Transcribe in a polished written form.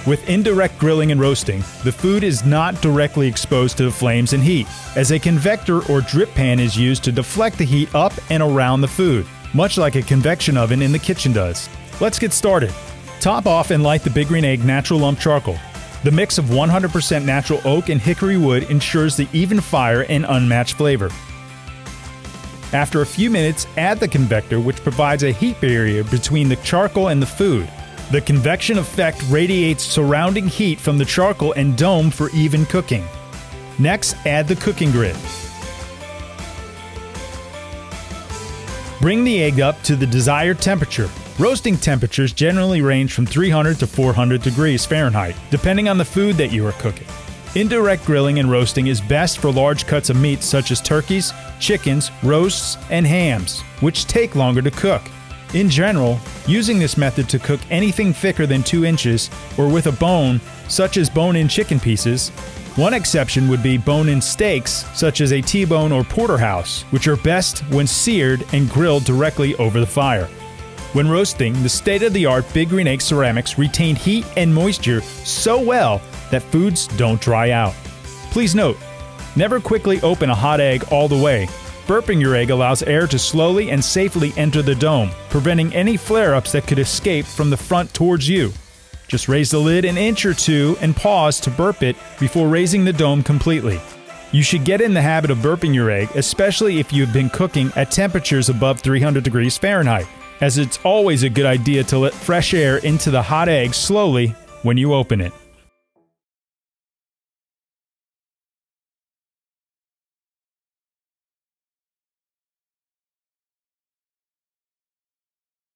With indirect grilling and roasting, the food is not directly exposed to the flames and heat, as a convector or drip pan is used to deflect the heat up and around the food, much like a convection oven in the kitchen does. Let's get started. Top off and light the Big Green Egg natural lump charcoal. The mix of 100% natural oak and hickory wood ensures the even fire and unmatched flavor. After a few minutes, add the convector, which provides a heat barrier between the charcoal and the food. The convection effect radiates surrounding heat from the charcoal and dome for even cooking. Next, add the cooking grid. Bring the egg up to the desired temperature. Roasting temperatures generally range from 300 to 400 degrees Fahrenheit, depending on the food that you are cooking. Indirect grilling and roasting is best for large cuts of meat such as turkeys, chickens, roasts, and hams, which take longer to cook. In general, using this method to cook anything thicker than 2 inches or with a bone, such as bone-in chicken pieces. One exception would be bone-in steaks, such as a T-bone or porterhouse, which are best when seared and grilled directly over the fire. When roasting, the state-of-the-art Big Green Egg ceramics retain heat and moisture so well that foods don't dry out. Please note, never quickly open a hot egg all the way. Burping your egg allows air to slowly and safely enter the dome, preventing any flare-ups that could escape from the front towards you. Just raise the lid an inch or two and pause to burp it before raising the dome completely. You should get in the habit of burping your egg, especially if you've been cooking at temperatures above 300 degrees Fahrenheit, as it's always a good idea to let fresh air into the hot egg slowly when you open it.